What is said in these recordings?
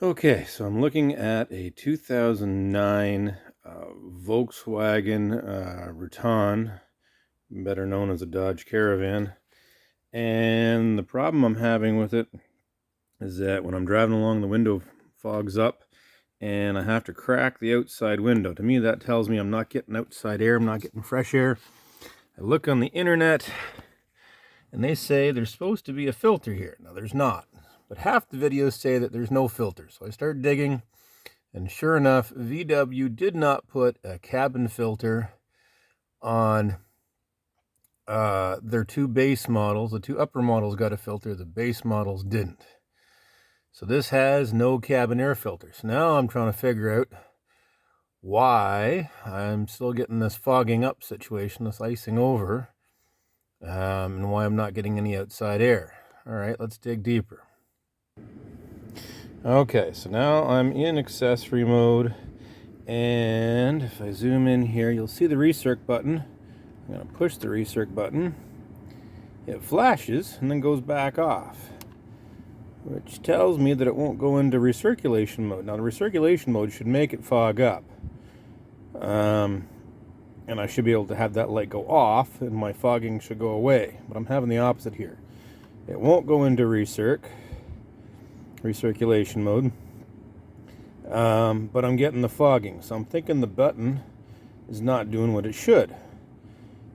Okay, so I'm looking at a 2009 Volkswagen Routan, better known as a Dodge Caravan. And the problem I'm having with it is that when I'm driving along, the window fogs up and I have to crack the outside window. To me, that tells me I'm not getting outside air, I'm not getting fresh air. I look on the internet and they say there's supposed to be a filter here. Now, there's not, but half the videos say that there's no filter. So I started digging. And sure enough, VW did not put a cabin filter on their two base models. The two upper models got a filter, the base models didn't. So this has no cabin air filter. So now I'm trying to figure out why I'm still getting this fogging up situation, this icing over, and why I'm not getting any outside air. All right, let's dig deeper. Okay, so now I'm in accessory mode. And if I zoom in here, you'll see the recirc button. I'm going to push the recirc button. It flashes and then goes back off, which tells me that it won't go into recirculation mode. Now, the recirculation mode should make it fog up. And I should be able to have that light go off and my fogging should go away. But I'm having the opposite here. It won't go into recirculation mode. But I'm getting the fogging, so I'm thinking the button is not doing what it should.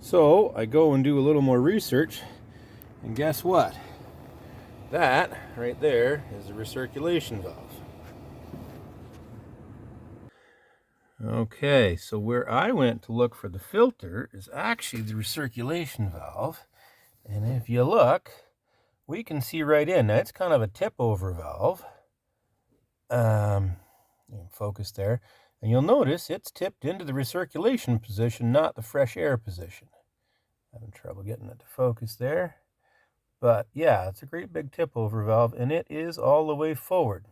So I go and do a little more research, and guess what? That right there is the recirculation valve. Okay, so where I went to look for the filter is actually the recirculation valve. And if you look, we can see right in. Now, it's kind of a tip-over valve. Focus there, and you'll notice it's tipped into the recirculation position, not the fresh air position. Having trouble getting it to focus there, but yeah, it's a great big tip over valve, and it is all the way forward.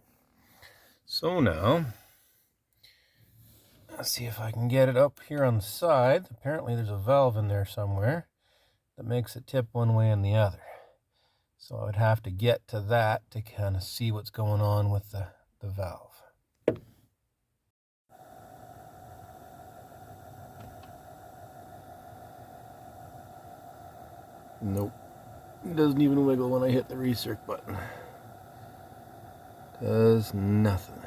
So now let's see if I can get it up here on the side. Apparently there's a valve in there somewhere that makes it tip one way and the other, so I would have to get to that to kind of see what's going on with the valve. Nope. It doesn't even wiggle when I hit the recirc button. Does nothing.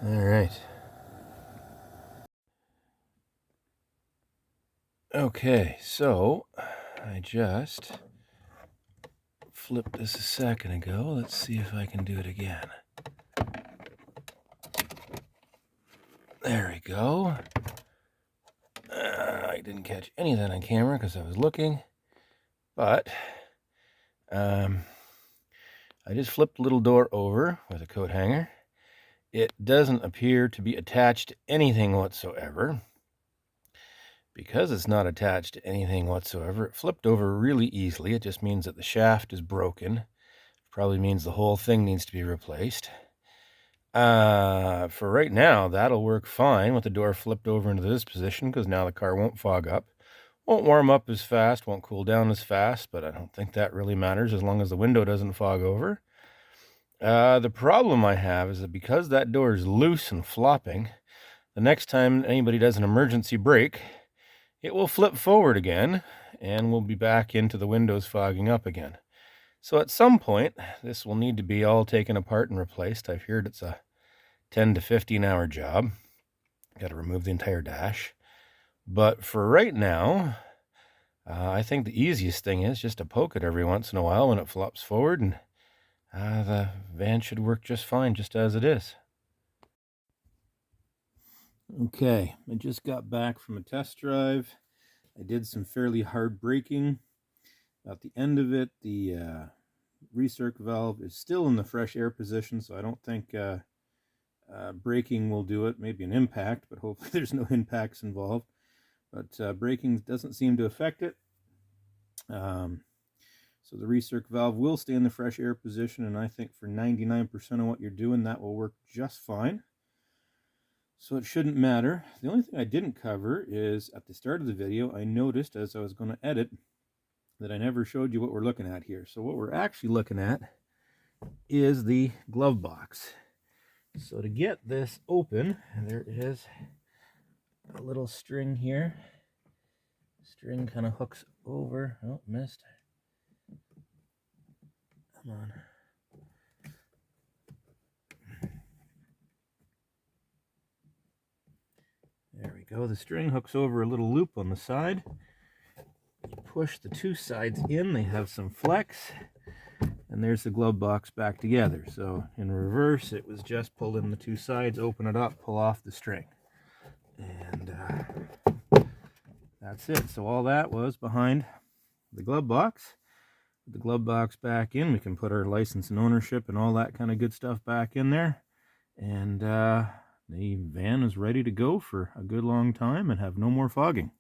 Alright. Okay, so I just flipped this a second ago. Let's see if I can do it again. There we go. I didn't catch any of that on camera because I was looking, but I just flipped the little door over with a coat hanger. It doesn't appear to be attached to anything whatsoever. Because it's not attached to anything whatsoever, it flipped over really easily. It just means that the shaft is broken. Probably means the whole thing needs to be replaced. For right now, that'll work fine with the door flipped over into this position, because now the car won't fog up. Won't warm up as fast, won't cool down as fast, but I don't think that really matters as long as the window doesn't fog over. The problem I have is that because that door is loose and flopping, the next time anybody does an emergency brake, it will flip forward again, and we'll be back into the windows fogging up again. So at some point, this will need to be all taken apart and replaced. I've heard it's a 10 to 15 hour job. Got to remove the entire dash. But for right now, I think the easiest thing is just to poke it every once in a while when it flops forward, and the van should work just fine, just as it is. Okay, I just got back from a test drive. I did some fairly hard braking. At the end of it, the recirc valve is still in the fresh air position, so I don't think braking will do it. Maybe an impact, but hopefully there's no impacts involved. But braking doesn't seem to affect it. So the recirc valve will stay in the fresh air position, and I think for 99% of what you're doing, that will work just fine. So it shouldn't matter. The only thing I didn't cover is at the start of the video, I noticed as I was going to edit that I never showed you what we're looking at here. So what we're actually looking at is the glove box. So to get this open, there is a little string here. String kind of hooks over. Oh, missed. Come on. There we go. The string hooks over a little loop on the side. You push the two sides in. They have some flex. And there's the glove box back together. So in reverse, it was just pull in the two sides, open it up, pull off the string. And that's it. So all that was behind the glove box. Put the glove box back in. We can put our license and ownership and all that kind of good stuff back in there. And the van is ready to go for a good long time and have no more fogging.